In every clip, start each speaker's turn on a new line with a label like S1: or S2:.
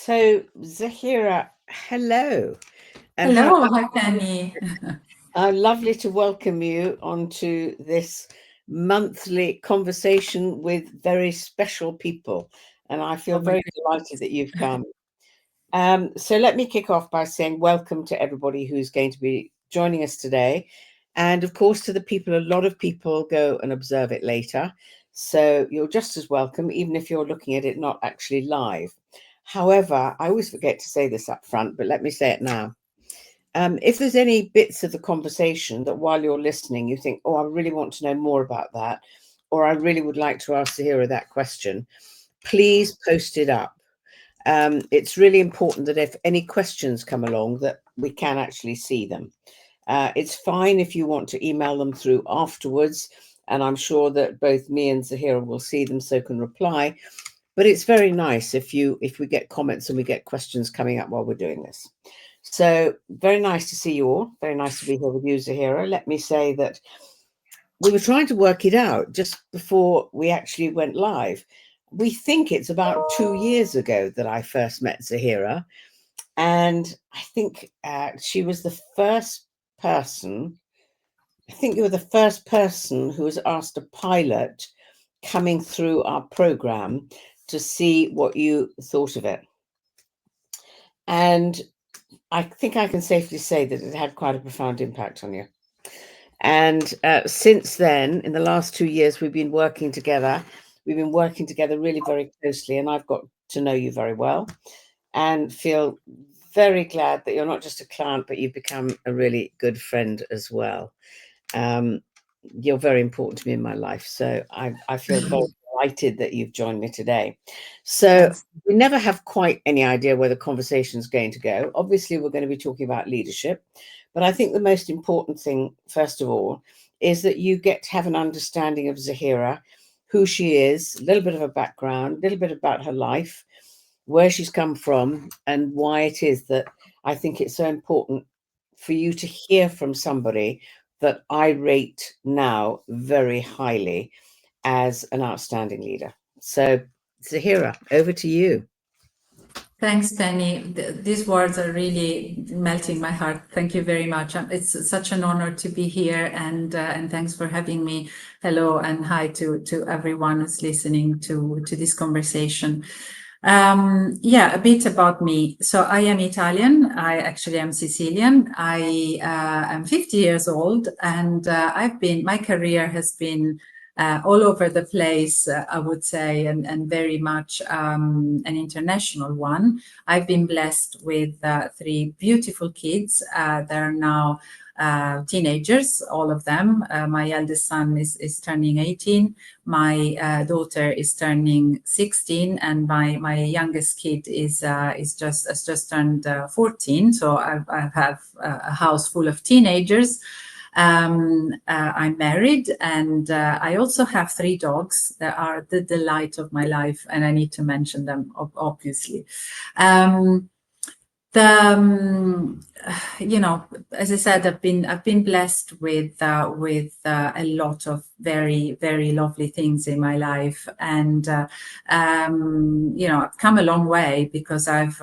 S1: So, Zahira, hello, and
S2: Hello, hi Penny.
S1: how lovely to welcome you onto this monthly conversation with very special people. And I feel
S2: Oh my
S1: very delighted that you've come. So, let me kick off by saying welcome to everybody who's going to be joining us today. And of course, to the people, a lot of people go and observe it later. So, you're just as welcome, even if you're looking at it not actually live. However, I always forget to say this up front, but let me say it now. If there's any bits of the conversation that while you're listening, you think, oh, I really want to know more about that, or I really would like to ask Zahira that question, please post it up. It's really important that if any questions come along, that we can actually see them. It's fine if you want to email them through afterwards, and I'm sure that both me and Zahira will see them so can reply. But it's very nice if we get comments and we get questions coming up while we're doing this. So very nice to see you all. Very nice to be here with you, Zahira. Let me say that we were trying to work it out just before we actually went live. We think it's about 2 years ago that I first met Zahira, and I think she was the first person. I think you were the first person who was asked a pilot coming through our program to see what you thought of it. And I think I can safely say that it had quite a profound impact on you. And since then, in the last 2 years, we've been working together. We've been working together really very closely, and I've got to know you very well and feel very glad that you're not just a client, but you've become a really good friend as well. Um, you're very important to me in my life. So I feel very delighted that you've joined me today. So
S2: Thanks.
S1: we never have quite any idea where the conversation is going to go. Obviously, we're going to be talking about leadership. But I think the most important thing, first of all, is that you get to have an understanding of Zahira, who she is, a little bit of a background, a little bit about her life, where she's come from, and why it is that I think it's so important for you to hear from somebody that I rate now very highly as an outstanding leader. So, Zahira, over to you.
S2: Thanks, Penny. These words are really melting my heart. Thank you very much. It's such an honor to be here, and thanks for having me. Hello and hi to everyone who's listening to this conversation. Yeah, a bit about me. So I am Italian. I actually am Sicilian. I am 50 years old, and my career has been all over the place, I would say, and very much an international one. I've been blessed with three beautiful kids that are now teenagers, all of them. My eldest son is turning 18. My daughter is turning 16, and my youngest kid has just turned 14. So I have a house full of teenagers. I'm married, and I also have three dogs that are the delight of my life, and I need to mention them, obviously. Um, the as I said, I've been blessed with a lot of very lovely things in my life, and I've come a long way because I've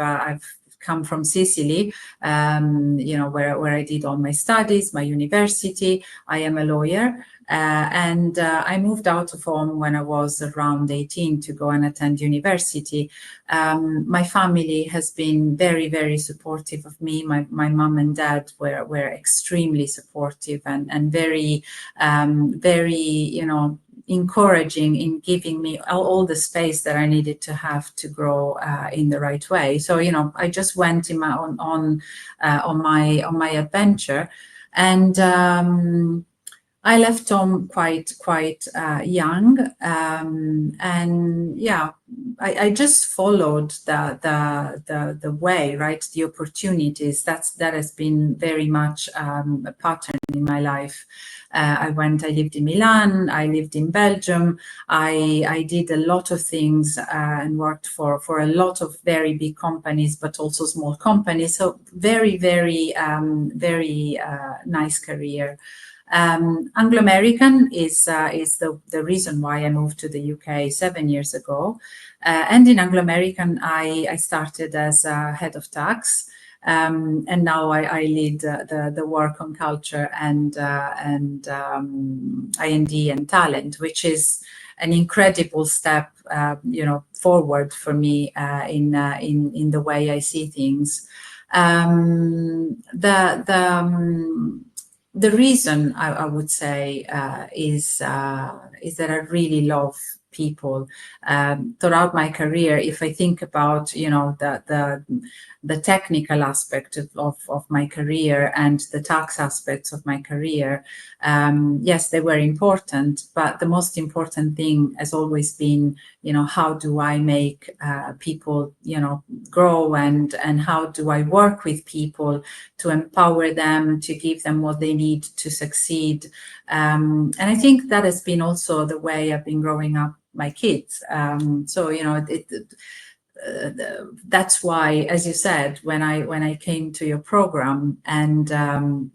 S2: come from Sicily, where I did all my studies, my university. I am a lawyer. And I moved out of home when I was around 18 to go and attend university. My family has been very supportive of me. My mom and dad were extremely supportive and very encouraging in giving me all the space that I needed to have to grow in the right way. So I just went in my on my adventure, and I left home quite young, and yeah, I just followed the way, right? The opportunities. That has been very much a pattern in my life. I lived in Milan, I lived in Belgium. I did a lot of things and worked for a lot of very big companies, but also small companies. So very nice career. Anglo American is the reason why I moved to the UK 7 years ago. And in Anglo American, I started as head of tax. And now I lead the work on culture and I&D and talent, which is an incredible step, forward for me in the way I see things. The reason I would say is that I really love people. Throughout my career, if I think about the technical aspect of my career and the tax aspects of my career, yes, they were important, but the most important thing has always been, how do I make people, grow, and how do I work with people to empower them, to give them what they need to succeed. And I think that has been also the way I've been growing up my kids. That's why, as you said, when I came to your program and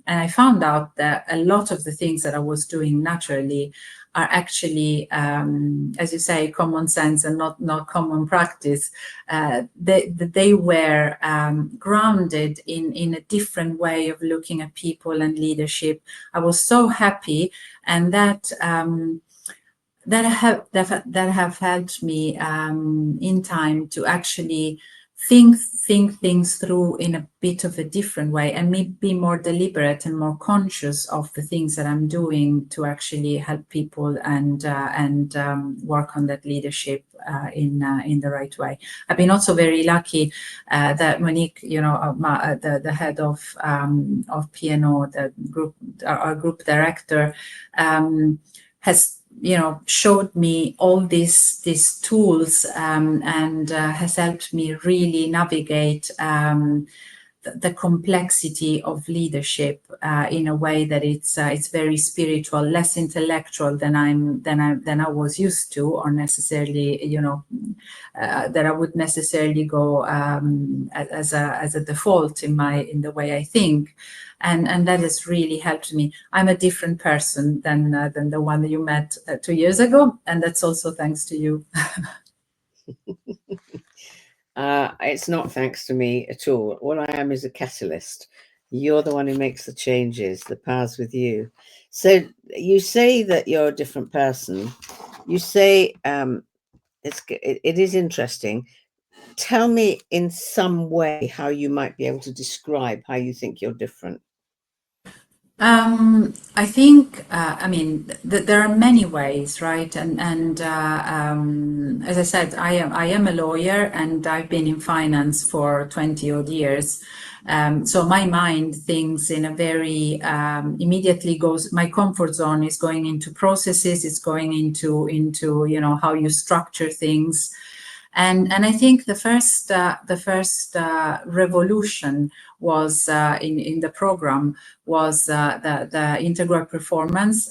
S2: I found out that a lot of the things that I was doing naturally are actually, as you say, common sense and not common practice. They were grounded in a different way of looking at people and leadership. I was so happy, and that have helped me in time to actually think things through in a bit of a different way, and be more deliberate and more conscious of the things that I'm doing to actually help people and work on that leadership in the right way. I've been also very lucky that Monique, the head of P&O, the group, our group director, has showed me all these tools and has helped me really navigate the complexity of leadership in a way that it's very spiritual, less intellectual than I was used to, or necessarily that I would necessarily go as a default in the way I think. And that has really helped me. I'm a different person than the one that you met 2 years ago, and that's also thanks to you.
S1: It's not thanks to me at all. All I am is a catalyst. You're the one who makes the changes. The power's with you. So you say that you're a different person. You say it is interesting. Tell me in some way how you might be able to describe how you think you're different.
S2: I think, there are many ways, right? And as I said, I am a lawyer, and I've been in finance for 20 odd years. So my mind thinks in a very immediately goes. My comfort zone is going into processes. It's going into how you structure things. And I think the first revolution was in the program was the integral performance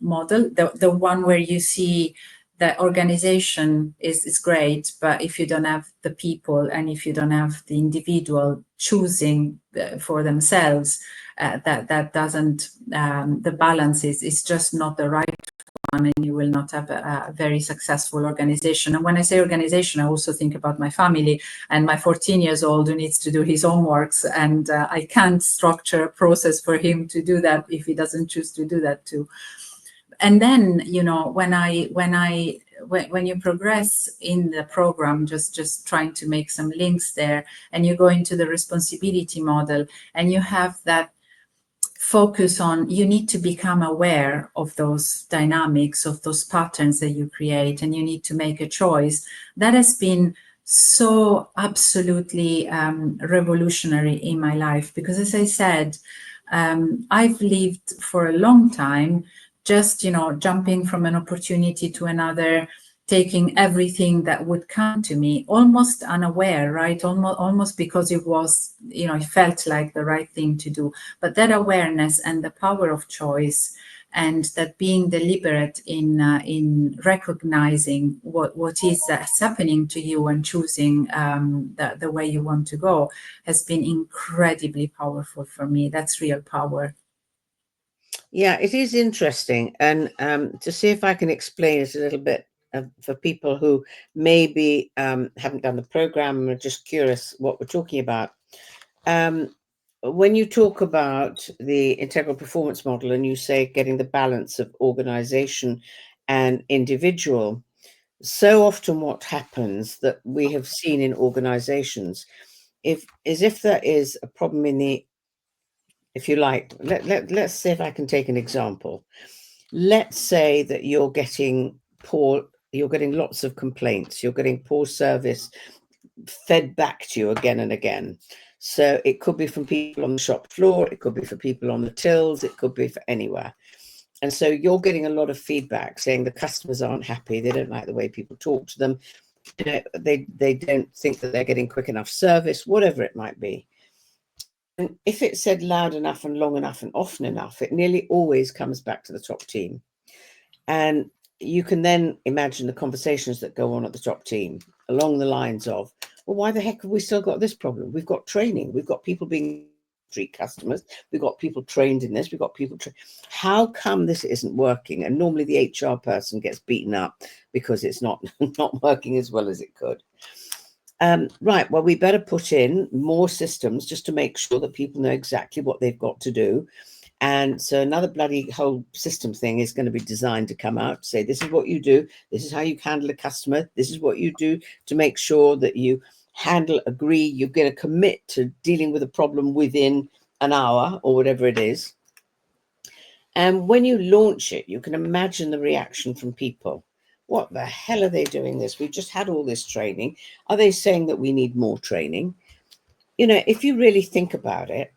S2: model, the one where you see the organization is great, but if you don't have the people and if you don't have the individual choosing for themselves, that doesn't, the balance is just not the right one, and you will not have a very successful organization. And when I say organization, I also think about my family and my 14 years old who needs to do his homeworks, and I can't structure a process for him to do that if he doesn't choose to do that too. And then, when you progress in the program, just trying to make some links there, and you go into the responsibility model, and you have that focus on, you need to become aware of those dynamics, of those patterns that you create, and you need to make a choice. That has been so absolutely revolutionary in my life, because as I said, I've lived for a long time just jumping from an opportunity to another, taking everything that would come to me, almost unaware, right? Almost because it was, it felt like the right thing to do. But that awareness and the power of choice, and that being deliberate in recognizing what is that's happening to you and choosing the way you want to go, has been incredibly powerful for me. That's real power.
S1: Yeah, it is interesting. And to see if I can explain it a little bit for people who maybe haven't done the program and are just curious what we're talking about. Um, when you talk about the integral performance model and you say getting the balance of organization and individual, so often what happens that we have seen in organizations if there is a problem in the, if you like, let's see if I can take an example. Let's say that you're getting lots of complaints, you're getting poor service fed back to you again and again. So it could be from people on the shop floor, it could be for people on the tills, it could be for anywhere. And so you're getting a lot of feedback saying the customers aren't happy, they don't like the way people talk to them, they don't think that they're getting quick enough service, whatever it might be. And if it's said loud enough and long enough and often enough, it nearly always comes back to the top team. And you can then imagine the conversations that go on at the top team along the lines of, well, why the heck have we still got this problem? We've got training, we've got people being treat customers, we've got people trained in this, we've got people how come this isn't working? And normally the HR person gets beaten up because it's not working as well as it could. Right, well, we better put in more systems just to make sure that people know exactly what they've got to do. And so another bloody whole system thing is going to be designed to come out to say, this is what you do, this is how you handle a customer, this is what you do to make sure that you agree, you're going to commit to dealing with a problem within an hour or whatever it is. And when you launch it, you can imagine the reaction from people. What the hell are they doing this? We've just had all this training. Are they saying that we need more training? You know, if you really think about it,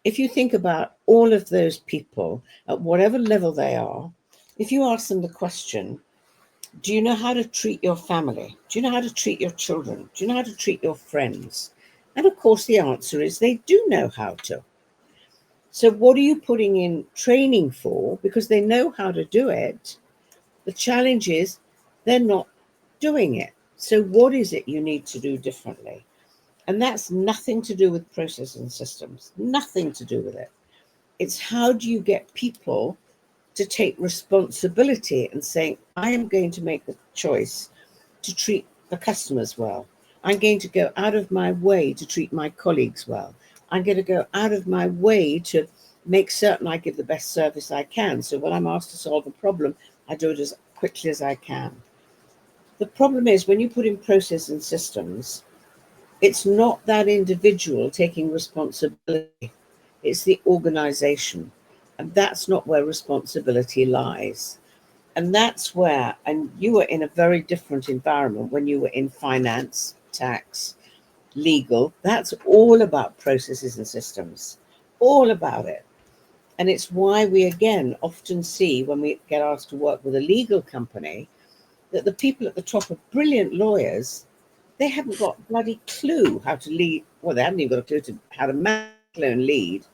S1: if you think about all of those people at whatever level they are, if you ask them the question, do you know how to treat your family? Do you know how to treat your children? Do you know how to treat your friends? And of course, the answer is they do know how to. So what are you putting in training for? Because they know how to do it. The challenge is they're not doing it. So what is it you need to do differently? And that's nothing to do with processes and systems, nothing to do with it. It's how do you get people to take responsibility and saying, I am going to make the choice to treat the customers well. I'm going to go out of my way to treat my colleagues well. I'm going to go out of my way to make certain I give the best service I can. So when I'm asked to solve a problem, I do it as quickly as I can. The problem is when you put in process and systems, it's not that individual taking responsibility. It's the organization. And that's not where responsibility lies. And that's where, and you were in a very different environment when you were in finance, tax, legal. That's all about processes and systems, all about it. And it's why we again often see when we get asked to work with a legal company that the people at the top are brilliant lawyers. They haven't got a bloody clue how to lead. Well, they haven't even got a clue to how to manage and lead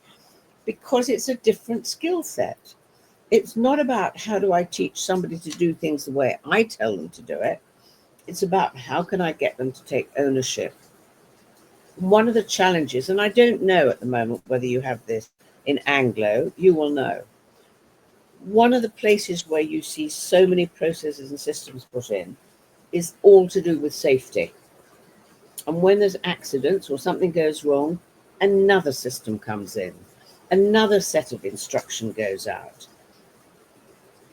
S1: because it's a different skill set. It's not about how do I teach somebody to do things the way I tell them to do it. It's about how can I get them to take ownership. One of the challenges, and I don't know at the moment whether you have this in Anglo, you will know. One of the places where you see so many processes and systems put in is all to do with safety. And when there's accidents or something goes wrong, another system comes in, another set of instruction goes out.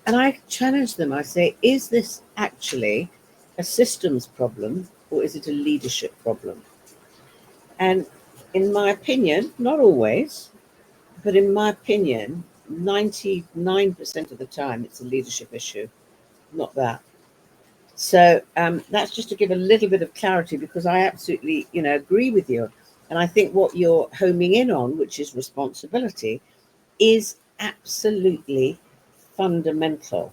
S1: And I challenge them. I say, is this actually a systems problem or is it a leadership problem? And in my opinion, not always, but in my opinion, 99% of the time, it's a leadership issue, not that. So that's just to give a little bit of clarity because I absolutely, agree with you. And I think what you're homing in on, which is responsibility, is absolutely fundamental.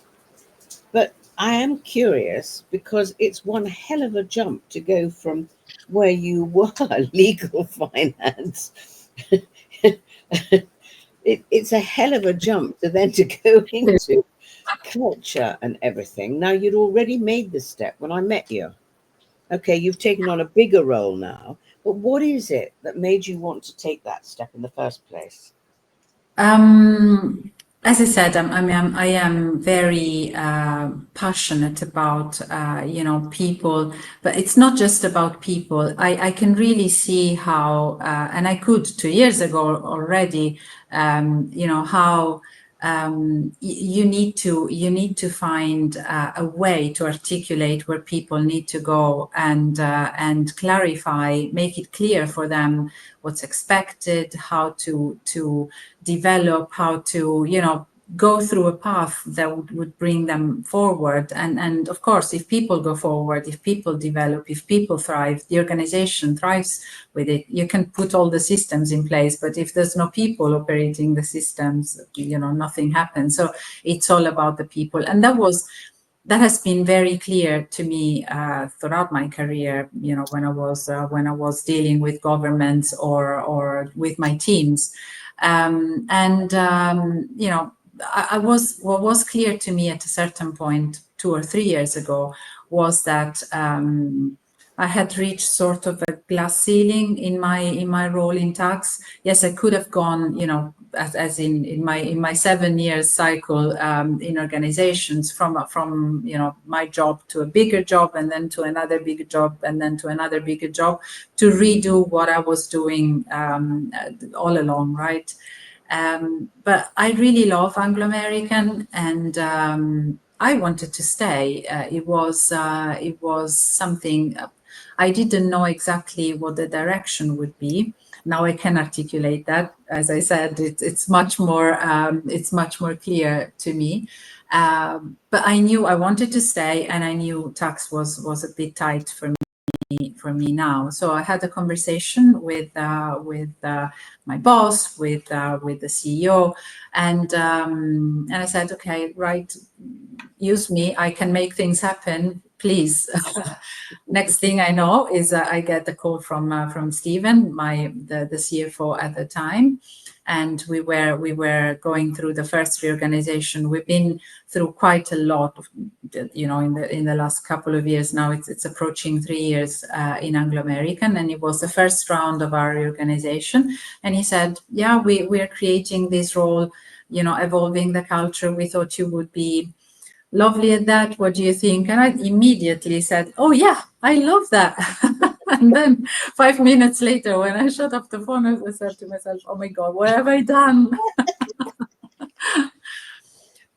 S1: But I am curious because it's one hell of a jump to go from where you were legal finance. It's a hell of a jump to then to go into culture and everything. Now, you'd already made this step when I met you. Okay, you've taken on a bigger role now. But what is it that made you want to take that step in the first place?
S2: As I said, I am very passionate about people, but it's not just about people. I can really see how, and I could 2 years ago already, how you need to find a way to articulate where people need to go and clarify, make it clear for them what's expected, how to develop, how to go through a path that would bring them forward. And of course, if people go forward, if people develop, if people thrive, the organization thrives with it. You can put all the systems in place, but if there's no people operating the systems, nothing happens. So it's all about the people. And that has been very clear to me throughout my career. When I was dealing with governments or with my teams, what was clear to me at a certain point 2 or 3 years ago was that I had reached sort of a glass ceiling in my role in tax. Yes, I could have gone, as in my 7 years cycle in organizations from my job to a bigger job, and then to another bigger job, and then to another bigger job, to redo what I was doing all along, right? But I really love Anglo American, and I wanted to stay. It was something I didn't know exactly what the direction would be. Now I can articulate that. As I said, it's much more clear to me. But I knew I wanted to stay, and I knew tax was a bit tight for me now. So I had a conversation with my boss, with the CEO, and I said, okay, right, use me. I can make things happen. Please. Next thing I know is I get a call from Stephen, the CFO at the time, and we were going through the first reorganization. We've been through quite a lot of, in the last couple of years now. It's approaching 3 years in Anglo American, and it was the first round of our reorganization. And he said, yeah, we're creating this role, evolving the culture. We thought you would be lovely at that. What do you think? And I immediately said, oh yeah, I love that. And then 5 minutes later, when I shut off the phone, I said to myself, oh my God, what have I done?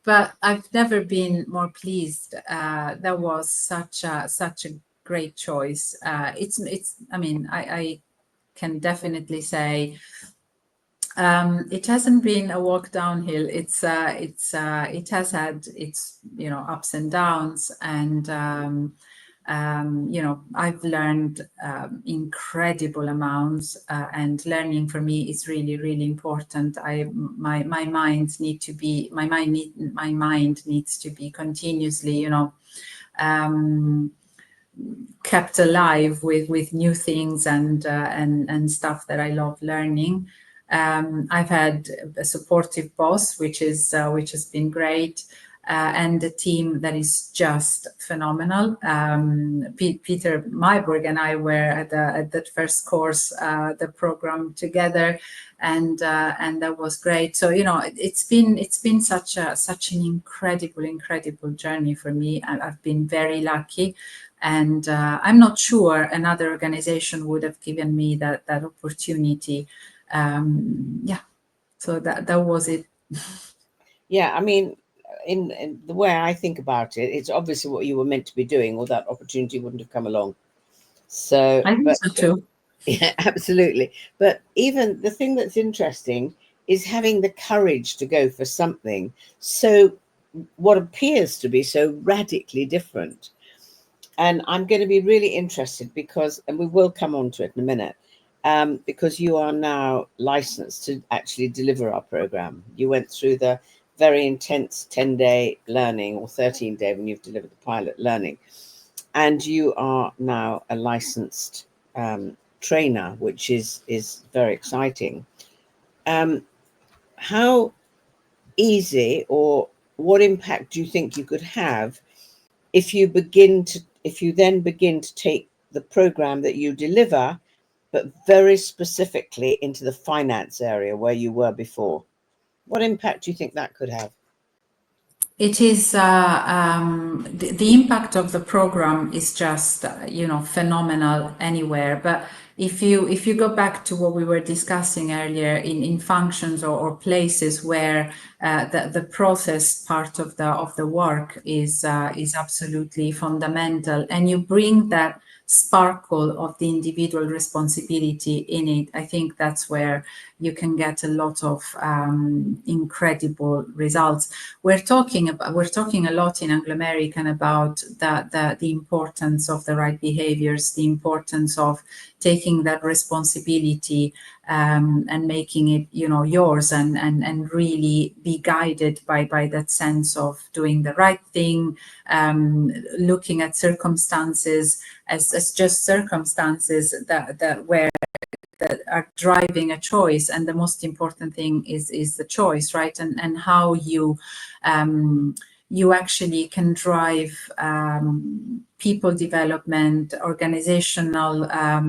S2: But I've never been more pleased. That was such a great choice. I can definitely say it hasn't been a walk downhill. It has had its ups and downs, and I've learned incredible amounts, and learning for me is really, really important. My mind needs to be continuously kept alive with new things and stuff that I love learning. I've had a supportive boss, which has been great, and a team that is just phenomenal. Peter Myburg and I were at that first course, the program together, and that was great. So it's been such an incredible journey for me. I've been very lucky. And I'm not sure another organization would have given me that opportunity. So that was it.
S1: Yeah, I mean, in the way I think about it, it's obviously what you were meant to be doing, or that opportunity wouldn't have come along. So,
S2: I think
S1: but
S2: so too.
S1: yeah, absolutely. But even the thing that's interesting is having the courage to go for something so what appears to be so radically different. And I'm going to be really interested because, and we will come on to it in a minute, because you are now licensed to actually deliver our program. You went through the very intense 10-day learning, or 13-day when you've delivered the pilot learning, and you are now a licensed trainer, which is very exciting. How easy, or what impact do you think you could have if you then begin to take the program that you deliver, but very specifically into the finance area where you were before? What impact do you think that could have?
S2: It is the impact of the program is just phenomenal anywhere. But if you go back to what we were discussing earlier in functions or places where the process part of the work is absolutely fundamental, and you bring that sparkle of the individual responsibility in it, I think that's where you can get a lot of incredible results. We're talking a lot in Anglo American about the importance of the right behaviors, the importance of taking that responsibility and making it yours, and really be guided by that sense of doing the right thing, looking at circumstances as just circumstances that are driving a choice, and the most important thing is the choice, right? And how you actually can drive people development, organizational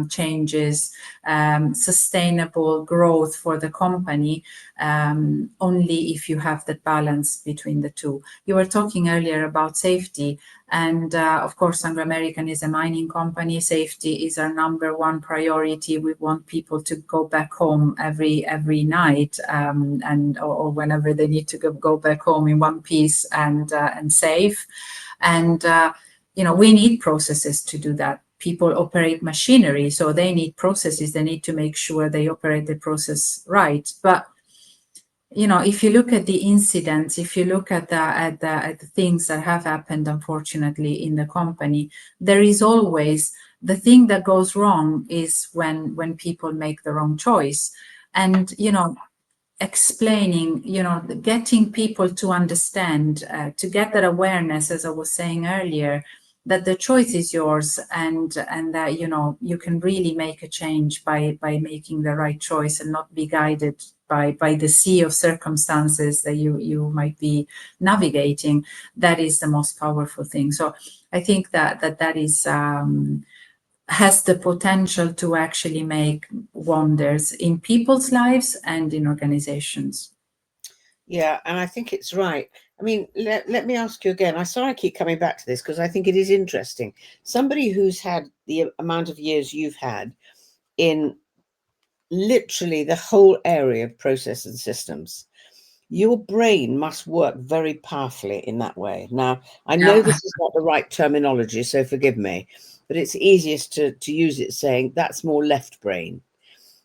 S2: changes, sustainable growth for the company, only if you have that balance between the two. You were talking earlier about safety, and of course, Anglo American is a mining company. Safety is our number one priority. We want people to go back home every night, or whenever they need to go back home in one piece and safe. And we need processes to do that. People operate machinery, so they need processes. They need to make sure they operate the process right. But if you look at the incidents, if you look at the things that have happened, unfortunately, in the company, there is always the thing that goes wrong is when people make the wrong choice. And explaining, getting people to understand, to get that awareness, as I was saying earlier, that the choice is yours, and that you can really make a change by making the right choice and not be guided by the sea of circumstances that you might be navigating. That is the most powerful thing. So I think that is has the potential to actually make wonders in people's lives and in organizations.
S1: Yeah, and I think it's right. I mean, let me ask you again. I keep coming back to this because I think it is interesting. Somebody who's had the amount of years you've had in literally the whole area of process and systems, your brain must work very powerfully in that way. Now, I know
S2: Yeah.
S1: this is not the right terminology, so forgive me, but it's easiest to use it saying that's more left brain,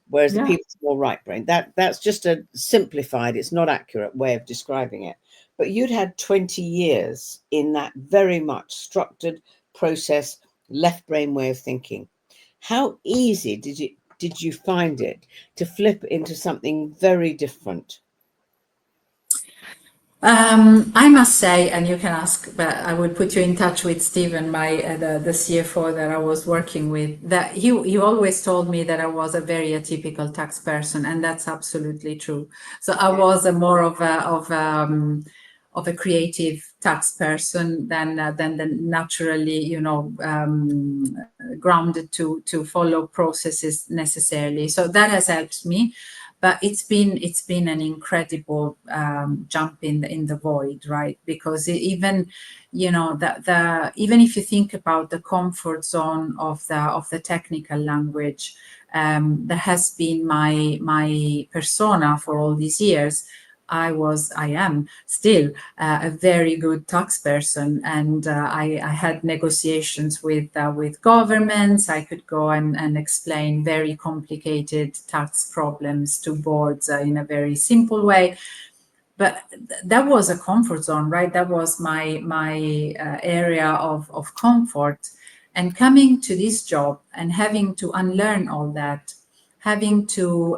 S1: whereas the
S2: Yeah.
S1: people's more right brain. That's just a simplified, it's not accurate way of describing it. But you'd had 20 years in that very much structured process, left brain way of thinking. How easy did you find it to flip into something very different?
S2: I must say, and you can ask, but I will put you in touch with Stephen, the CFO that I was working with. That he always told me that I was a very atypical tax person, and that's absolutely true. So I was a more of a creative tax person than naturally, grounded to follow processes necessarily. So that has helped me. But it's been an incredible jump in the void, right? Because even even if you think about the comfort zone of the technical language, that has been my persona for all these years. I am still a very good tax person, and I had negotiations with governments. I could go and explain very complicated tax problems to boards in a very simple way. But that was a comfort zone, right? That was my area of comfort. And coming to this job and having to unlearn all that, having to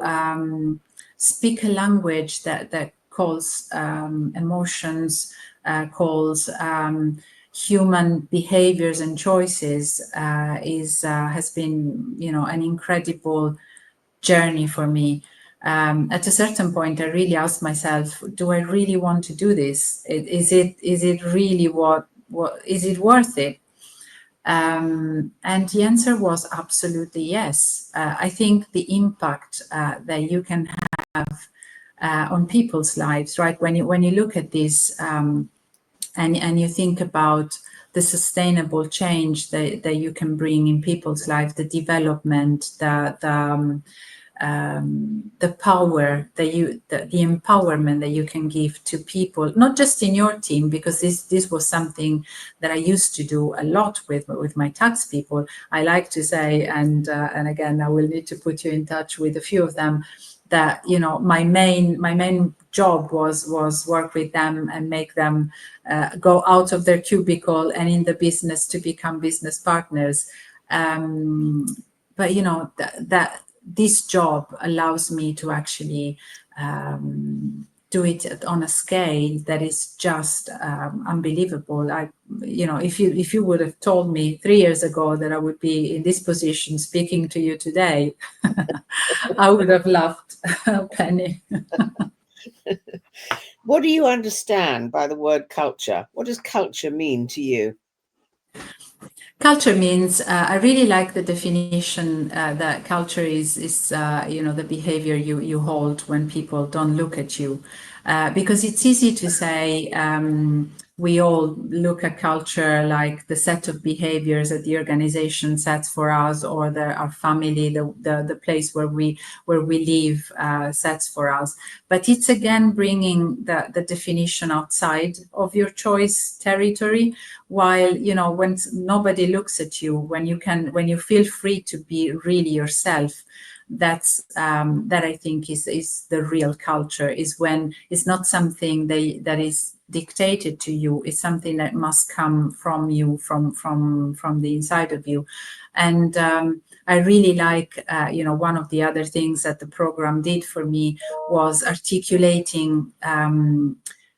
S2: speak a language that calls emotions, calls human behaviors and choices, has been an incredible journey for me. At a certain point, I really asked myself, do I really want to do this? Is it really what is it worth it? And the answer was absolutely yes. I think the impact that you can have on people's lives, right? When you look at this and you think about the sustainable change that you can bring in people's life, the development, the power that the empowerment that you can give to people, not just in your team, because this was something that I used to do a lot with my tax people. I like to say, and again, I will need to put you in touch with a few of them, that my main job was work with them and make them go out of their cubicle and in the business to become business partners. But that this job allows me to actually do it on a scale that is just unbelievable. If you would have told me 3 years ago that I would be in this position speaking to you today, I would have laughed, Penny.
S1: What do you understand by the word culture? What does culture mean to you?
S2: Culture means, I really like the definition that culture is the behavior you hold when people don't look at you, because it's easy to say we all look at culture like the set of behaviors that the organization sets for us, or our family, the place where we live sets for us. But it's again bringing the definition outside of your choice territory, while when nobody looks at you, when you feel free to be really yourself. That I think is the real culture, is when it's not something that is dictated to you. It's something that must come from you, from the inside of you. And I really like one of the other things that the program did for me was articulating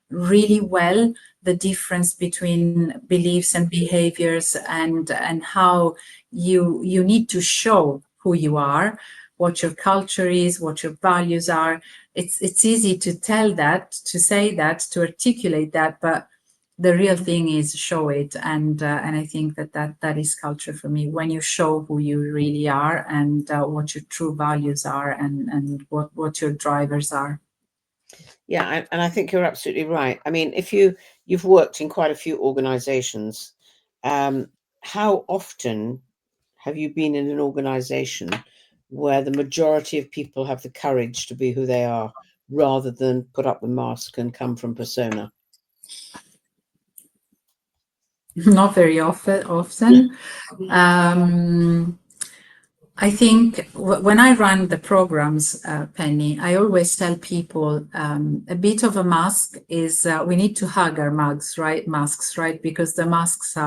S2: really well the difference between beliefs and behaviors, and how you need to show who you are, what your culture is, what your values are. It's easy to tell that, to say that, to articulate that, but the real thing is show it. And I think that is culture for me, when you show who you really are, and what your true values are, and what your drivers are.
S1: Yeah, and I think you're absolutely right. I mean, if you've worked in quite a few organizations, how often have you been in an organization where the majority of people have the courage to be who they are, rather than put up the mask and come from persona?
S2: Not very often. I think when I run the programs, Penny, I always tell people a bit of a mask is we need to hug our masks, right? Because the masks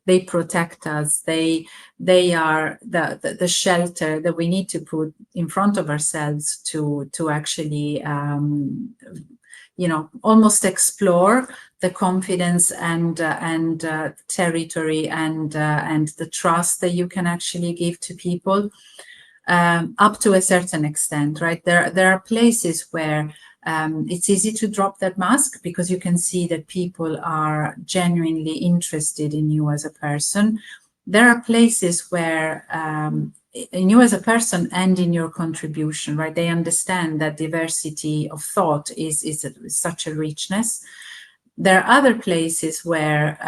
S2: they protect us. They are the shelter that we need to put in front of ourselves to actually almost explore the confidence and territory and the trust that you can actually give to people, up to a certain extent, right? There are places where it's easy to drop that mask, because you can see that people are genuinely interested in you as a person. There are places where in you as a person and in your contribution, right? They understand that diversity of thought is such a richness. There are other places where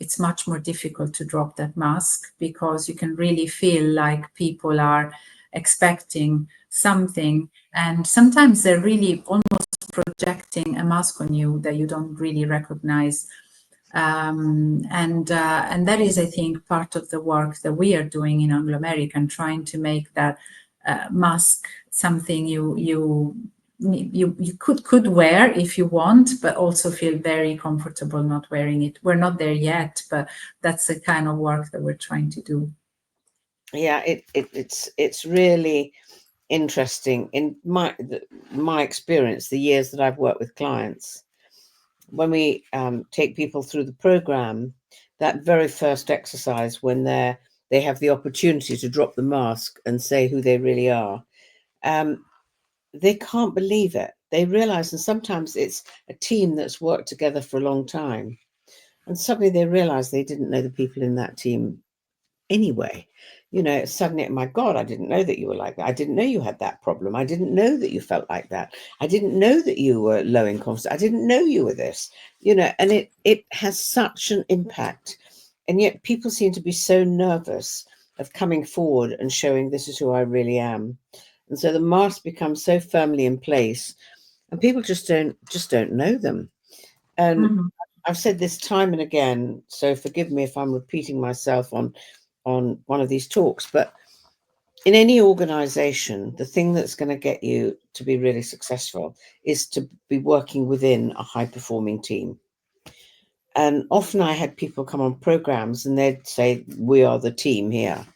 S2: it's much more difficult to drop that mask, because you can really feel like people are expecting something, and sometimes they're really almost projecting a mask on you that you don't really recognize. And that is, I think, part of the work that we are doing in Anglo American, trying to make that mask something you could wear if you want, but also feel very comfortable not wearing it. We're not there yet, but that's the kind of work that we're trying to do.
S1: Yeah, it's really interesting. In my experience, the years that I've worked with clients, when we take people through the program, that very first exercise, when they have the opportunity to drop the mask and say who they really are, they can't believe it. They realize, and sometimes it's a team that's worked together for a long time, and suddenly they realize they didn't know the people in that team anyway. Suddenly, my God, I didn't know that you were like that. I didn't know you had that problem. I didn't know that you felt like that. I didn't know that you were low in confidence. I didn't know you were this, and it has such an impact. And yet people seem to be so nervous of coming forward and showing this is who I really am. And so the mask becomes so firmly in place and people just don't know them. And
S2: Mhm.
S1: I've said this time and again, so forgive me if I'm repeating myself on one of these talks, but in any organization, the thing that's going to get you to be really successful is to be working within a high performing team. And often I had people come on programs and they'd say, "We are the team here."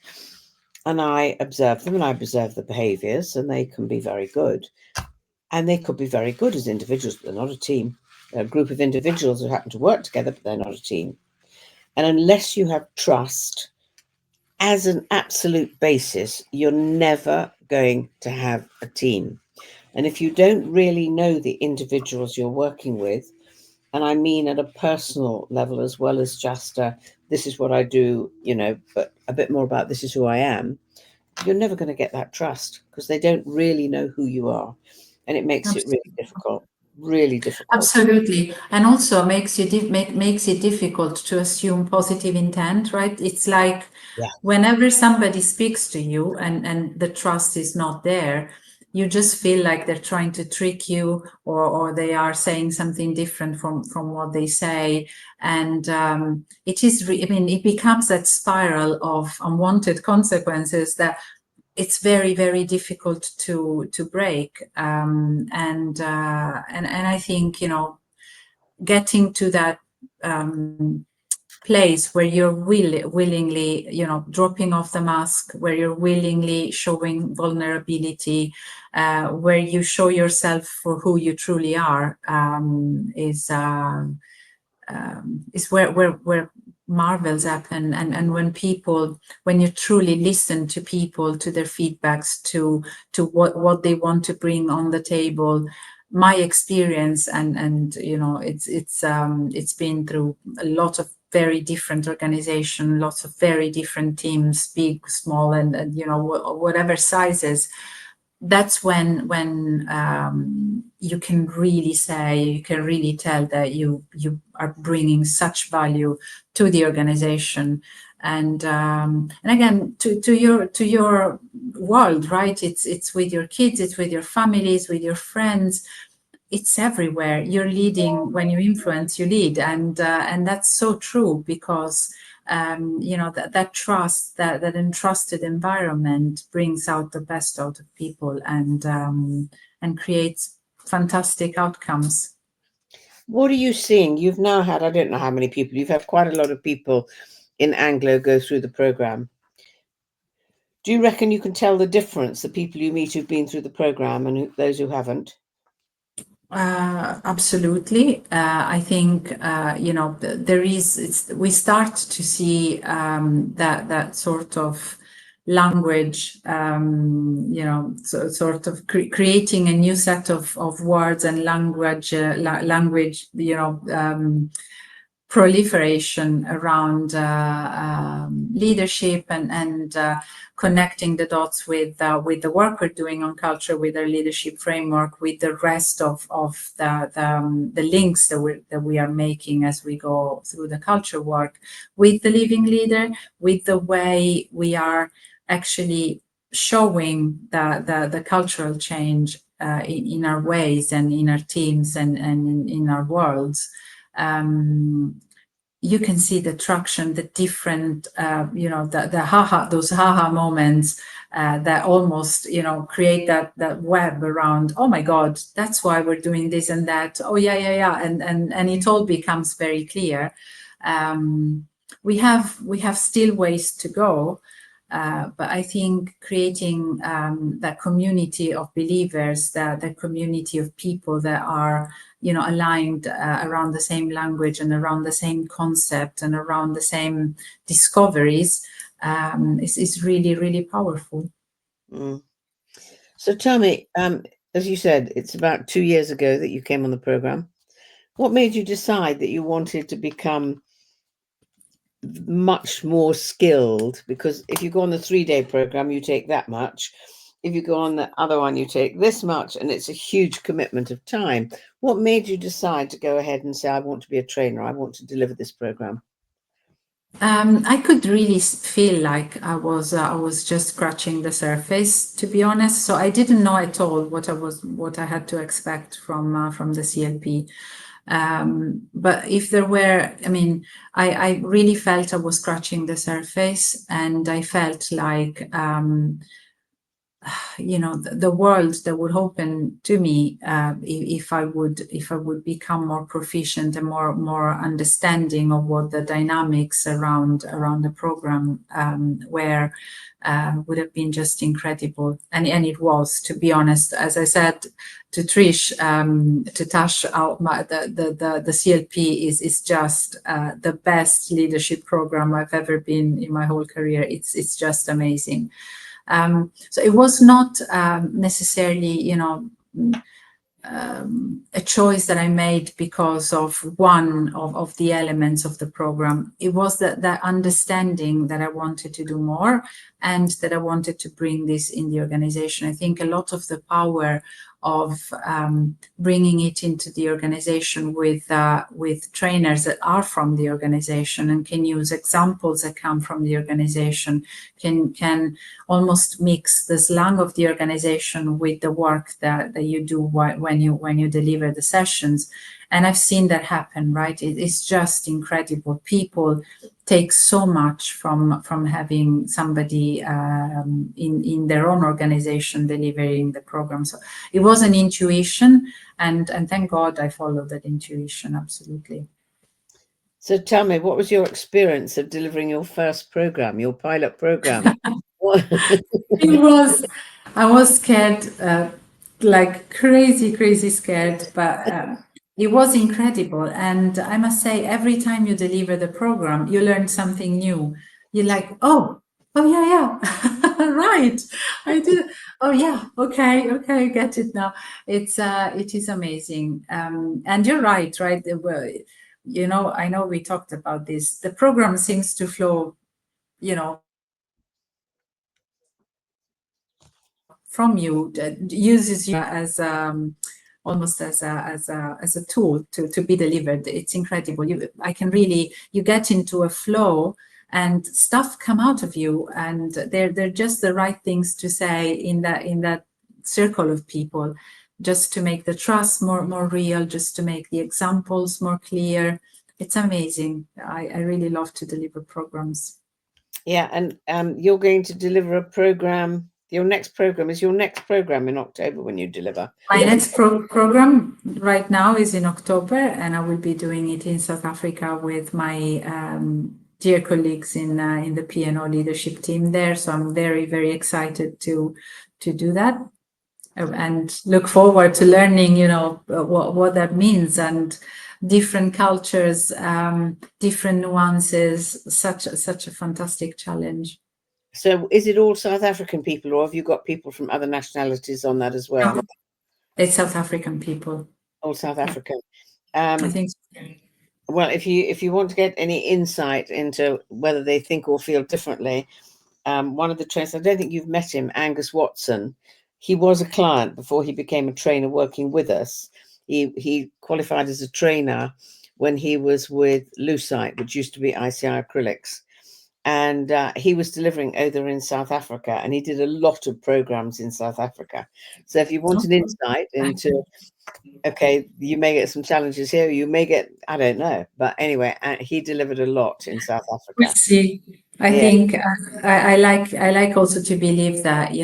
S1: And I observe them and I observe the behaviors, and they can be very good. And they could be very good as individuals, but they're not a team. They're a group of individuals who happen to work together, but they're not a team. And unless you have trust as an absolute basis, you're never going to have a team. And if you don't really know the individuals you're working with, and I mean at a personal level as well as just this is what I do, but a bit more about this is who I am, you're never going to get that trust because they don't really know who you are. And it makes it really difficult, really difficult.
S2: Absolutely, and also makes it difficult to assume positive intent, right? It's like
S1: Yeah.
S2: whenever somebody speaks to you and the trust is not there, you just feel like they're trying to trick you, or they are saying something different from what they say, and I mean, it becomes that spiral of unwanted consequences that it's very, very difficult to break. And I think, getting to that place where you're willingly, dropping off the mask, where you're willingly showing vulnerability, where you show yourself for who you truly are, is where marvels happen. And when you truly listen to people, to their feedbacks, to what they want to bring on the table. My experience, and it's been through a lot of very different organizations, lots of very different teams, big, small, and whatever sizes. That's when you can really tell that you are bringing such value to the organization. And again, to your world, right? It's with your kids, it's with your families, with your friends. It's everywhere. You're leading. When you influence, you lead. And that's so true, because that trust, that entrusted environment brings out the best out of people, and creates fantastic outcomes.
S1: What are you seeing? You've now had, I don't know how many people, you've had quite a lot of people in Anglo go through the program. Do you reckon you can tell the difference, the people you meet who've been through the program and those who haven't?
S2: Absolutely. I think we start to see that sort of language, sort of creating a new set of words and language, proliferation around leadership, and connecting the dots with the work we're doing on culture, with our leadership framework, with the rest of the links that we are making as we go through the culture work, with the living leader, with the way we are actually showing the cultural change in our ways and in our teams and in our worlds. You can see the traction, the different, those haha moments that almost, create that web around, oh my God, that's why we're doing this and that. Oh yeah. And it all becomes very clear. We have still ways to go. But I think creating that community of believers, that community of people that are, aligned around the same language and around the same concept and around the same discoveries, is really, really powerful.
S1: Mm. So tell me, as you said, it's about 2 years ago that you came on the program. What made you decide that you wanted to become much more skilled, because if you go on the 3-day program, you take that much. If you go on the other one, you take this much, and it's a huge commitment of time. What made you decide to go ahead and say, I want to be a trainer, I want to deliver this program?
S2: I could really feel like I was just scratching the surface, to be honest. So I didn't know at all what I had to expect from the CLP. But if there were, I mean, I really felt I was scratching the surface, and I felt like the world that would open to me if I would become more proficient and more understanding of what the dynamics around the program were, would have been just incredible. And it was, to be honest, as I said to Trish, to Tash, the CLP is just the best leadership program I've ever been in my whole career. It's just amazing. So it was not necessarily, a choice that I made because of one of the elements of the program. It was that understanding that I wanted to do more, and that I wanted to bring this in the organization. I think a lot of the power of bringing it into the organization with trainers that are from the organization and can use examples that come from the organization, can almost mix the slang of the organization with the work that you do when you deliver the sessions. And I've seen that happen, right? It's just incredible. People take so much from having somebody in their own organization delivering the program. So it was an intuition, and thank God I followed that intuition, absolutely.
S1: So tell me, what was your experience of delivering your first program, your pilot program?
S2: I was scared, like crazy scared, but it was incredible. And I must say, every time you deliver the program, you learn something new. You're like, oh yeah, right. I did. Oh yeah, okay, get it now. It is amazing. And you're right. I know we talked about this. The program seems to flow, from you, uses you as almost as a tool to be delivered. It's incredible. You get into a flow, and stuff come out of you, and they're just the right things to say in that circle of people, just to make the trust more real, just to make the examples more clear. It's amazing. I really love to deliver programs.
S1: Yeah, and you're going to deliver a program. Your next program in October when you deliver.
S2: My next program right now is in October, and I will be doing it in South Africa with my dear colleagues in the P&O leadership team there. So I'm very excited to do that, and look forward to learning, what that means, and different cultures, different nuances. Such a fantastic challenge.
S1: So is it all South African people, or have you got people from other nationalities on that as well?
S2: No, it's South African people.
S1: All South African.
S2: I think so.
S1: Well, if you want to get any insight into whether they think or feel differently, one of the trainers, I don't think you've met him, Angus Watson. He was a client before he became a trainer working with us. He qualified as a trainer when he was with Lucite, which used to be ICI Acrylics. And he was delivering over in South Africa, and he did a lot of programs in South Africa. So if you want an insight into, okay, you may get some challenges here, you may get, I don't know, but anyway, he delivered a lot in South Africa.
S2: We'll see. I think I like also to believe that,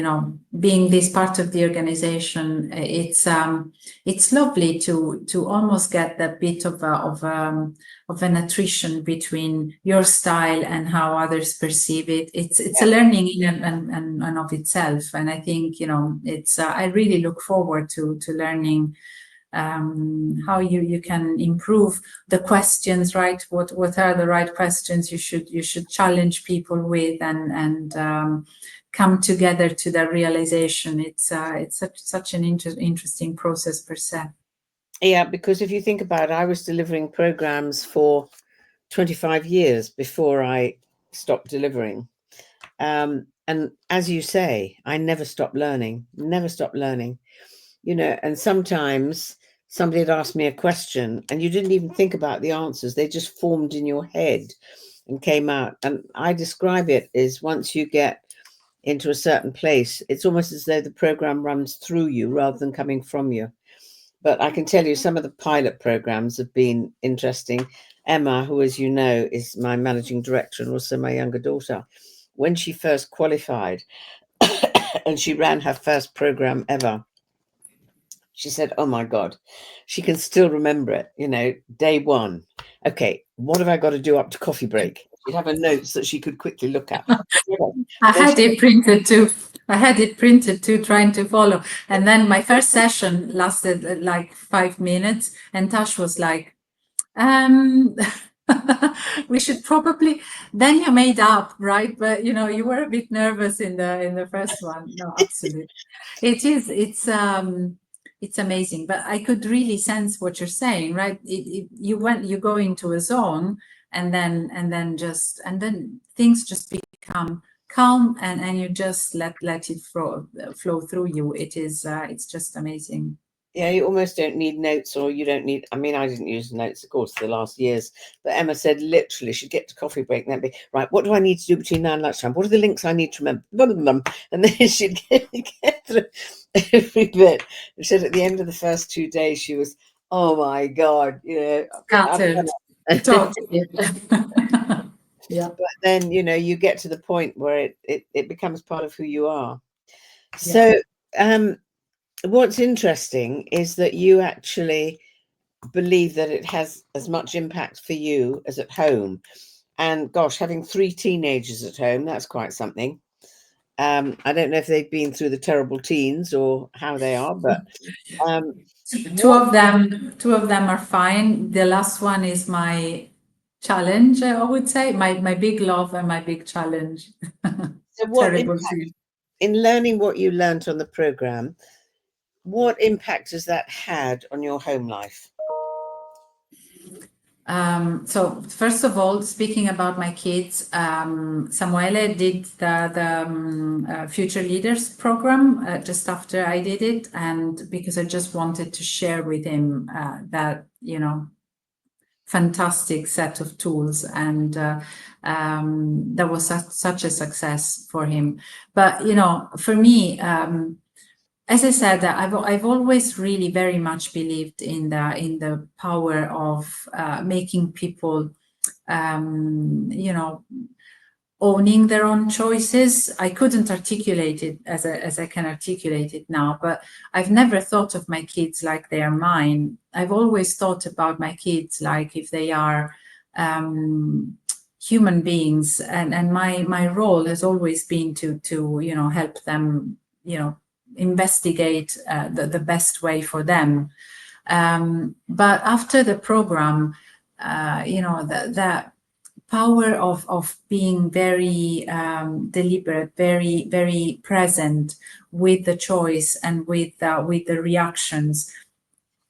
S2: being this part of the organization, it's lovely to almost get that bit of an attrition between your style and how others perceive it. It's a learning in and of itself, and I think it's I really look forward to learning how you can improve the questions, right? What are the right questions you should challenge people with, and come together to that realization. It's such an interesting process per se.
S1: Yeah, because if you think about it, I was delivering programs for 25 years before I stopped delivering. And as you say, I never stopped learning, never stopped learning, and sometimes somebody had asked me a question and you didn't even think about the answers. They just formed in your head and came out. And I describe it as once you get into a certain place, it's almost as though the program runs through you rather than coming from you. But I can tell you some of the pilot programs have been interesting. Emma, who, as you know, is my managing director and also my younger daughter, when she first qualified and she ran her first program ever, she said, oh my God, she can still remember it, day one. Okay, what have I got to do up to coffee break? She'd have her notes that she could quickly look at.
S2: I had it printed too. Trying to follow. And then my first session lasted like 5 minutes, and Tash was like, we should probably, then you made up, right? But you were a bit nervous in the first one. No, absolutely. It's amazing, but I could really sense what you're saying, right? You go into a zone, and then things just become calm, and you just let it flow through you. It's just amazing.
S1: Yeah, you almost don't need notes, or you don't need, I didn't use notes, of course, the last years, but Emma said literally she'd get to coffee break and then be, right, what do I need to do between now and lunchtime? What are the links I need to remember? Blah, blah, blah. And then she'd get through every bit. She said at the end of the first 2 days, she was, oh my God,
S2: Scattered. Totally. Yeah.
S1: But then, you get to the point where it becomes part of who you are. So, what's interesting is that you actually believe that it has as much impact for you as at home. And gosh, having 3 teenagers at home, that's quite something. I don't know if they've been through the terrible teens or how they are, but
S2: two of them are fine. The last one is my challenge, I would say, my big love and my big challenge.
S1: So what
S2: Terrible
S1: impact, in learning what you learned on the program, what impact has that had on your home life?
S2: So first of all, speaking about my kids, Samuele did the Future Leaders program just after I did it, and because I just wanted to share with him that fantastic set of tools, and that was such a success for him. But for me, as I said, I've always really very much believed in the power of making people, owning their own choices. I couldn't articulate it as I can articulate it now, but I've never thought of my kids like they are mine. I've always thought about my kids like if they are human beings, and my role has always been to help them investigate the best way for them. But after the program, the power of being very deliberate, very, very present with the choice and with the reactions.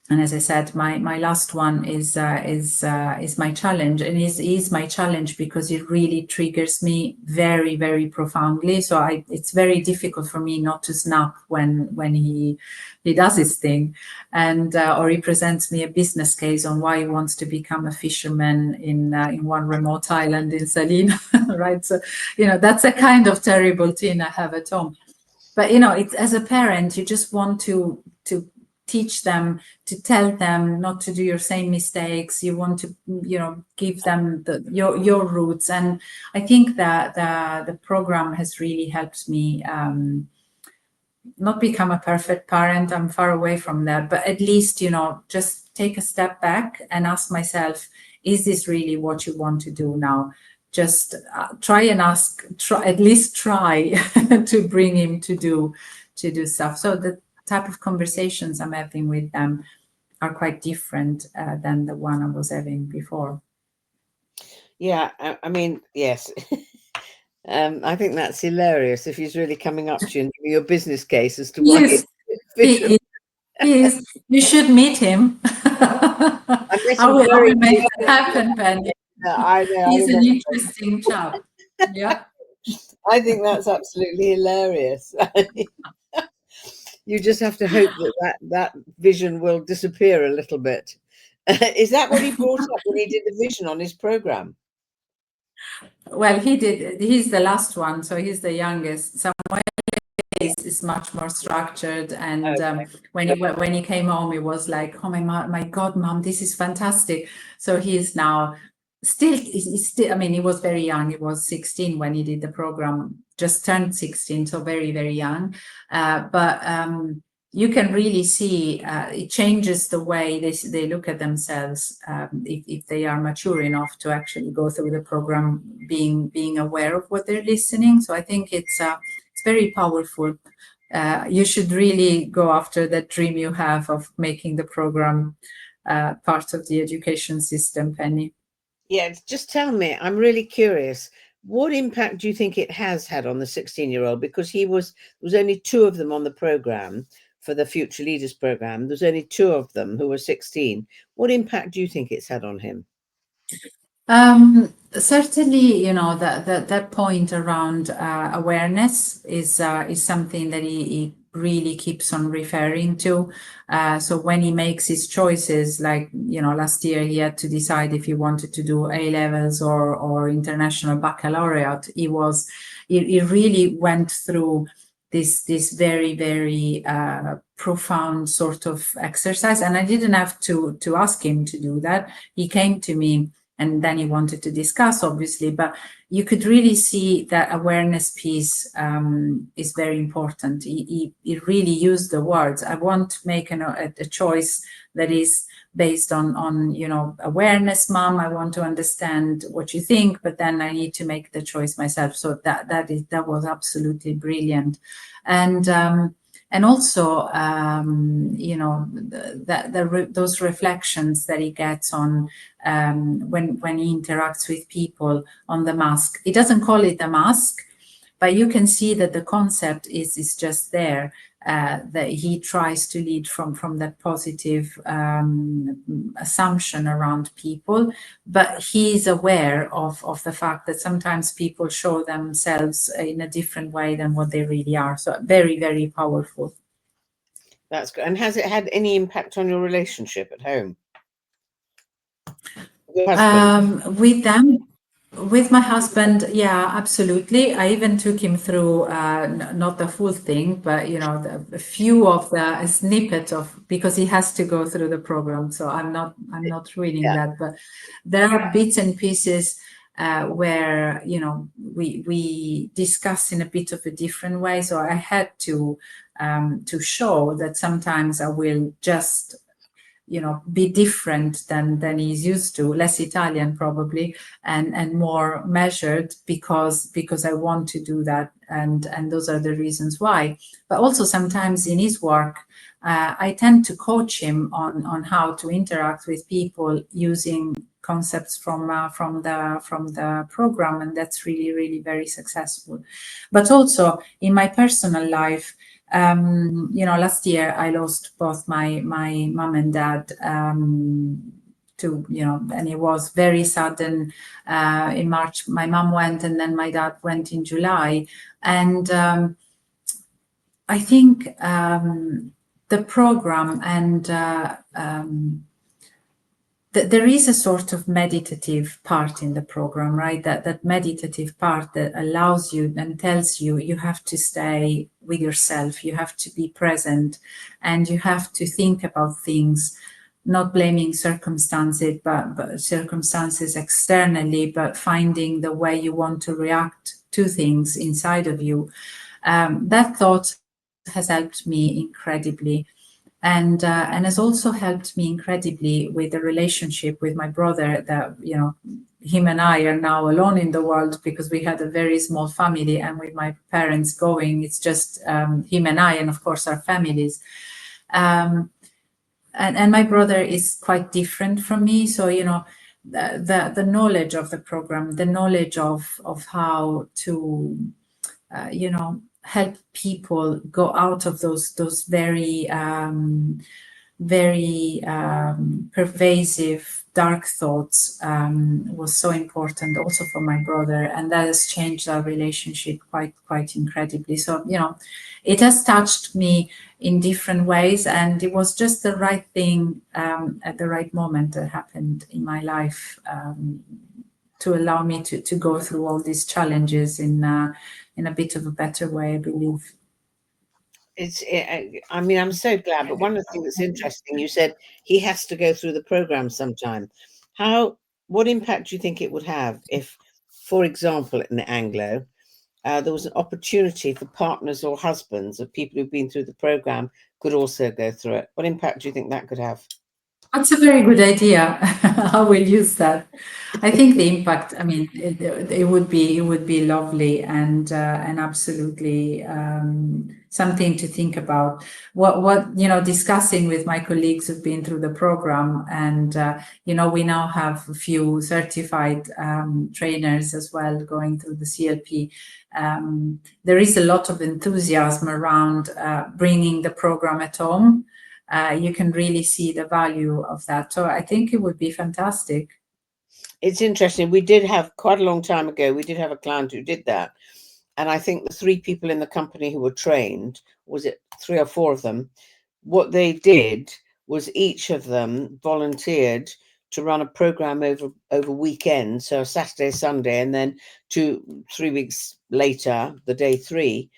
S2: And as I said, my last one is my challenge, and is my challenge because it really triggers me very, very profoundly. So it's very difficult for me not to snap when he does his thing, and or he presents me a business case on why he wants to become a fisherman in one remote island in Salina, right? So that's a kind of terrible thing I have at home. But it's, as a parent, you just want to teach them, to tell them not to do your same mistakes. You want to give them your roots, and I think that the program has really helped me not become a perfect parent. I'm far away from that, but at least just take a step back and ask myself, is this really what you want to do now? Just try at least try to bring him to do stuff. So the type of conversations I'm having with them are quite different than the one I was having before.
S1: Yeah, yes. I think that's hilarious if he's really coming up to you and giving you a business case as to why.
S2: Yes, he is. You should meet him. I will make it happen, Penny.
S1: I know.
S2: He's an interesting chap. Yeah.
S1: I think that's absolutely hilarious. You just have to hope that vision will disappear a little bit. Is that what he brought up when he did the vision on his program?
S2: Well, he did. He's the last one, so he's the youngest. Samuel is much more structured, and when he came home, he was like, "Oh my God, Mom, this is fantastic." So he is now he's still. I mean, he was very young. He was 16 when he did the program. Just turned 16, so very very young. But you can really see it changes the way they look at themselves if they are mature enough to actually go through the program, being aware of what they're listening. So I think it's very powerful. You should really go after that dream you have of making the program part of the education system, Penny.
S1: Yeah, just tell me. I'm really curious. What impact do you think it has had on the 16-year-old? Because there was only two of them on the program for the Future Leaders program. There's only two of them who were 16. What impact do you think it's had on him?
S2: Certainly, that point around awareness is something that he really keeps on referring to. So when he makes his choices, like last year he had to decide if he wanted to do A levels or international baccalaureate. He really went through this very very profound sort of exercise, and I didn't have to ask him to do that. He came to me and then he wanted to discuss, obviously, but you could really see that awareness piece is very important. He really used the words, I want to make a choice that is based on awareness, Mom. I want to understand what you think, but then I need to make the choice myself. So that was absolutely brilliant. And also, those reflections that he gets on when he interacts with people on the mask. He doesn't call it a mask, but you can see that the concept is just there. That he tries to lead from that positive assumption around people, but he's aware of the fact that sometimes people show themselves in a different way than what they really are. So very, very powerful.
S1: That's good. And has it had any impact on your relationship at home? Your husband?
S2: With them, with my husband, yeah, absolutely. I even took him through not the full thing, but a few of the snippet of, because he has to go through the program. So I'm not reading that, but there are bits and pieces where we discuss in a bit of a different way. So I had to show that sometimes I will just be different than he's used to, less Italian probably, and more measured because I want to do that, and those are the reasons why. But also sometimes in his work, I tend to coach him on how to interact with people using concepts from the program, and that's really really very successful. But also in my personal life, last year I lost both my mom and dad to and it was very sudden. In March my mom went, and then my dad went in July, and I think the program and there is a sort of meditative part in the program, right? That meditative part that allows you and tells you you have to stay with yourself, you have to be present, and you have to think about things, not blaming circumstances, but circumstances externally, but finding the way you want to react to things inside of you. That thought has helped me incredibly. And has also helped me incredibly with the relationship with my brother, that him and I are now alone in the world because we had a very small family, and with my parents going, it's just him and I, and of course our families. And my brother is quite different from me, so the knowledge of the program, the knowledge of how to help people go out of those very very pervasive dark thoughts was so important also for my brother, and that has changed our relationship quite incredibly. So, you know, it has touched me in different ways, and it was just the right thing at the right moment that happened in my life to allow me to go through all these challenges in a bit of a better way, I believe.
S1: I mean, I'm so glad. But one of the things that's interesting, you said he has to go through the program sometime. What impact do you think it would have if, for example, in the Anglo, there was an opportunity for partners or husbands of people who've been through the program could also go through it? What impact do you think that could have?
S2: That's a very good idea. I will use that. I think the impact, I mean, it would be lovely and absolutely something to think about. What you know, discussing with my colleagues who've been through the program, and you know, we now have a few certified trainers as well going through the CLP. There is a lot of enthusiasm around bringing the program at home. You can really see the value of that. So I think it would be fantastic.
S1: It's interesting. We did have quite a long time ago, we did have a client who did that. And I think the 3 people in the company who were trained, was it 3 or 4 of them? What they did was each of them volunteered to run a program over weekends, so a Saturday, Sunday, and then 3 weeks later, the day 3,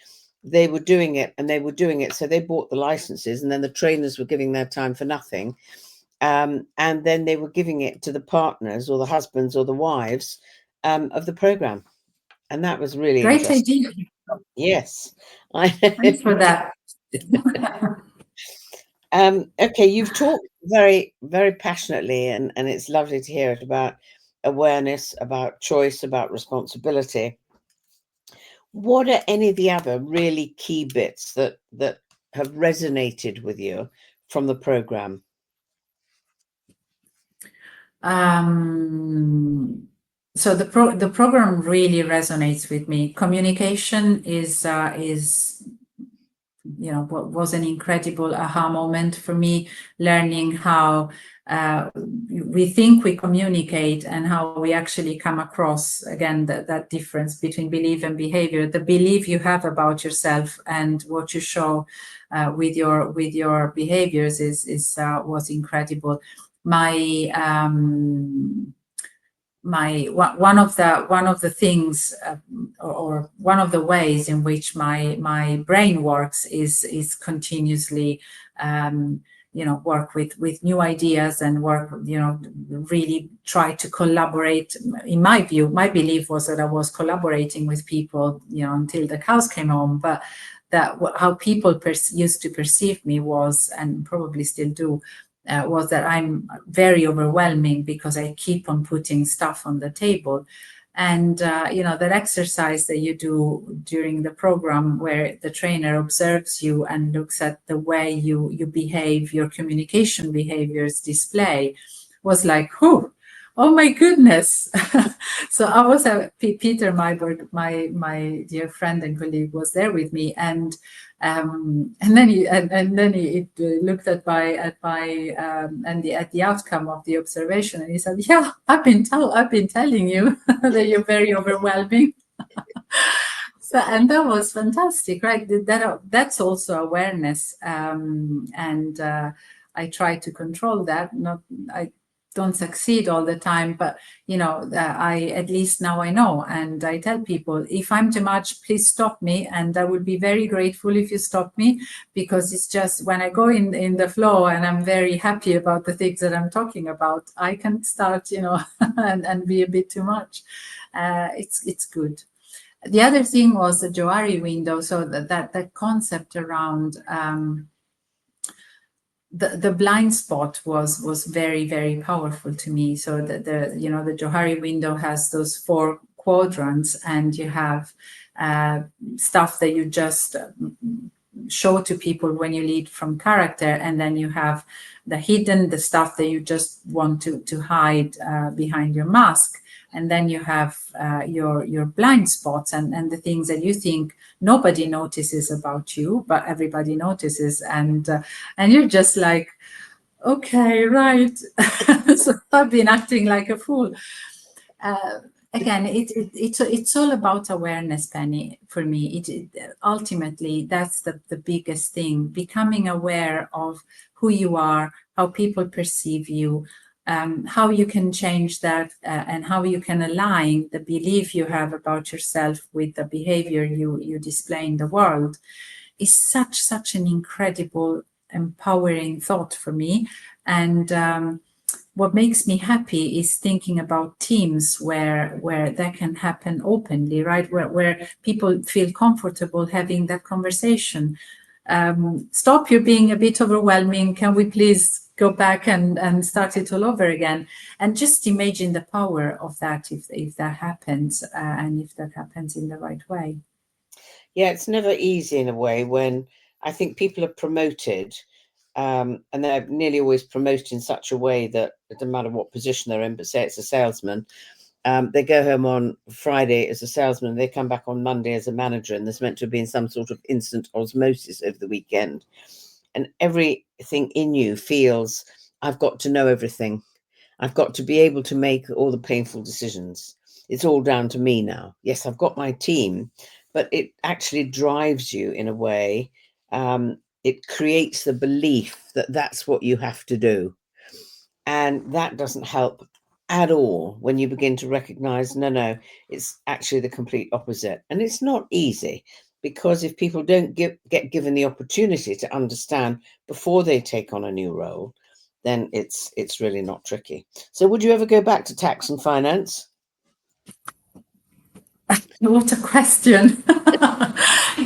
S1: they were doing it, and they were doing it. So they bought the licenses, and then the trainers were giving their time for nothing. And then they were giving it to the partners or the husbands or the wives of the program. And that was really
S2: Great
S1: interesting.
S2: idea.
S1: Yes.
S2: Thanks for that.
S1: Okay, you've talked very, very passionately, and it's lovely to hear it about awareness, about choice, about responsibility. What are any of the other really key bits that have resonated with you from the program?
S2: So the program really resonates with me. Communication is you know, what was an incredible aha moment for me, learning how we think we communicate and how we actually come across, again, that difference between belief and behavior. The belief you have about yourself and what you show with your behaviors was incredible. One of the things or one of the ways in which my brain works is continuously you know, work with new ideas and work, you know, really try to collaborate. In my view, my belief was that I was collaborating with people, you know, until the cows came home, but that how people used to perceive me was, and probably still do, was that I'm very overwhelming because I keep on putting stuff on the table. And, you know, that exercise that you do during the program where the trainer observes you and looks at the way you behave, your communication behaviors display, was like, whew, oh my goodness. So I was, Peter Myberg, my dear friend and colleague, was there with me. And then he looked at the outcome of the observation, and he said, "Yeah, I've been telling you that you're very overwhelming." So, and that was fantastic, right? That's also awareness, and I try to control that. I don't succeed all the time, but you know, I at least now I know, and I tell people, if I'm too much, please stop me, and I would be very grateful if you stop me, because it's just when I go in the flow and I'm very happy about the things that I'm talking about, I can start, you know, and be a bit too much. It's good. The other thing was the Johari window, so that concept around the blind spot was very powerful to me. So the you know, the Johari window has those 4 quadrants, and you have stuff that you just show to people when you lead from character, and then you have the hidden, the stuff that you just want to hide behind your mask, and then you have your blind spots and the things that you think nobody notices about you, but everybody notices, and you're just like, Okay, right. So I've been acting like a fool. Again, it's all about awareness, Penny. For me, ultimately that's the biggest thing: becoming aware of who you are, how people perceive you, how you can change that, and how you can align the belief you have about yourself with the behavior you display in the world. Is such an incredible, empowering thought for me, and what makes me happy is thinking about teams where that can happen openly, right? Where people feel comfortable having that conversation. Stop, you're being a bit overwhelming. Can we please go back and start it all over again? And just imagine the power of that if that happens, and if that happens in the right way.
S1: Yeah, it's never easy in a way when I think people are promoted, and they're nearly always promoted in such a way that it doesn't matter what position they're in, but say it's a salesman, they go home on Friday as a salesman, they come back on Monday as a manager, and there's meant to have been some sort of instant osmosis over the weekend. And everything in you feels, I've got to know everything. I've got to be able to make all the painful decisions. It's all down to me now. Yes, I've got my team, but it actually drives you in a way. It creates the belief that that's what you have to do. And that doesn't help at all when you begin to recognize, no, no, it's actually the complete opposite. And it's not easy because if people don't get given the opportunity to understand before they take on a new role, then it's really not tricky. So would you ever go back to tax and finance?
S2: What a question.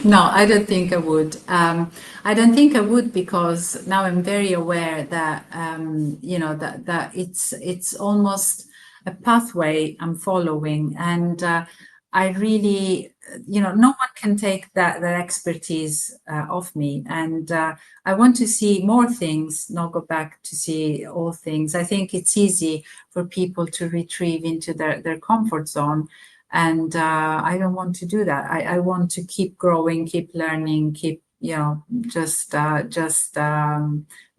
S2: No, I don't think I would. I don't think I would because now I'm very aware that that it's almost a pathway I'm following, and I really, no one can take that expertise off me, and I want to see more things, not go back to see all things. I think it's easy for people to retrieve into their comfort zone, and I don't want to do that. I want to keep growing, keep learning, keep just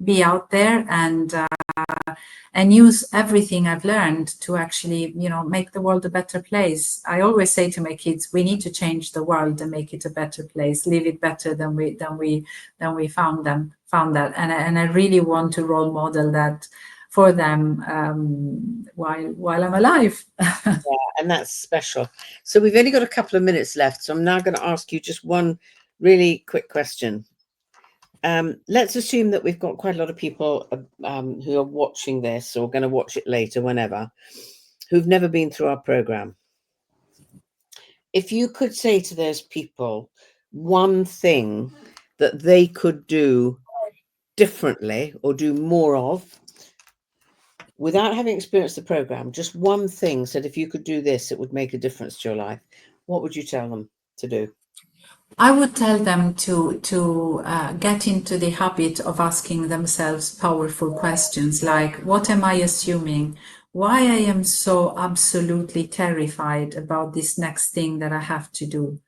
S2: be out there, and use everything I've learned to actually make the world a better place. I always say to my kids, we need to change the world and make it a better place, leave it better than we found that, and I really want to role model that for them, while I'm alive.
S1: And that's special. So we've only got a couple of minutes left. So I'm now going to ask you just one really quick question. Let's assume that we've got quite a lot of people who are watching this or going to watch it later, whenever, who've never been through our program. If you could say to those people one thing that they could do differently or do more of without having experienced the program, just one thing said, if you could do this, it would make a difference to your life, what would you tell them to do?
S2: I would tell them to get into the habit of asking themselves powerful questions like, what am I assuming? Why I am so absolutely terrified about this next thing that I have to do?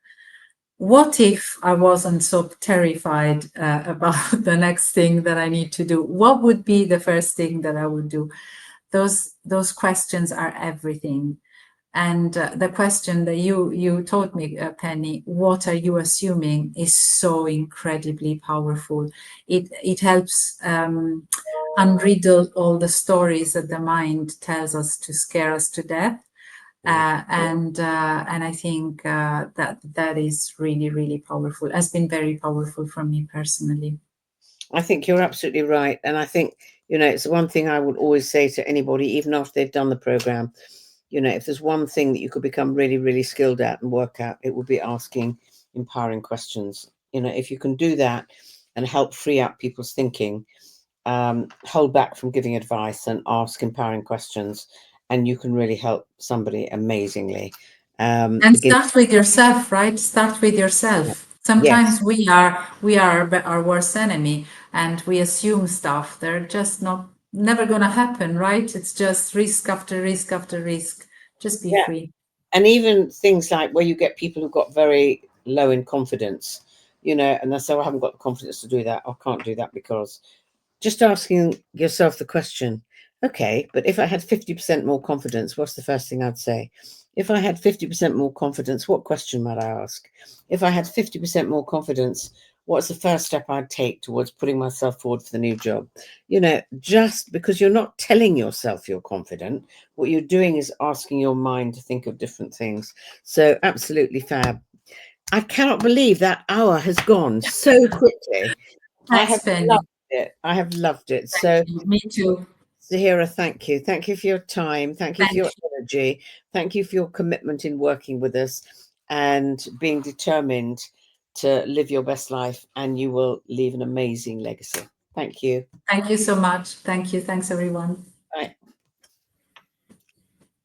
S2: What if I wasn't so terrified about the next thing that I need to do? What would be the first thing that I would do? Those questions are everything. And the question that you told me, Penny, what are you assuming, is so incredibly powerful. It helps unriddle all the stories that the mind tells us to scare us to death. And I think that is really, really powerful. Has been very powerful for me personally.
S1: I think you're absolutely right. And I think, it's the one thing I would always say to anybody, even after they've done the program, if there's one thing that you could become really, really skilled at and work at, it would be asking empowering questions. If you can do that and help free up people's thinking, hold back from giving advice and ask empowering questions, and you can really help somebody amazingly.
S2: And start with yourself, right? Start with yourself.
S1: Yes.
S2: Sometimes we are our worst enemy, and we assume stuff. They're just never gonna happen, right? It's just risk after risk after risk. Just be
S1: Yeah.
S2: free.
S1: And even things like where you get people who've got very low in confidence, and they say, well, I haven't got the confidence to do that. I can't do that because. just asking yourself the question, okay, but if I had 50% more confidence, what's the first thing I'd say? If I had 50% more confidence, what question might I ask? If I had 50% more confidence, what's the first step I'd take towards putting myself forward for the new job? You know, just because you're not telling yourself you're confident, what you're doing is asking your mind to think of different things. So absolutely fab. I cannot believe that hour has gone so quickly. I have
S2: Thanks, Penny.
S1: loved it. I have loved it.
S2: Thank
S1: So,
S2: you. Me too.
S1: Zahira, thank you. Thank you for your time. Thank you for
S2: Thank
S1: your energy. Thank you for your commitment in working with us and being determined to live your best life. And you will leave an amazing legacy. Thank you.
S2: Thank you so much. Thank you. Thanks, everyone.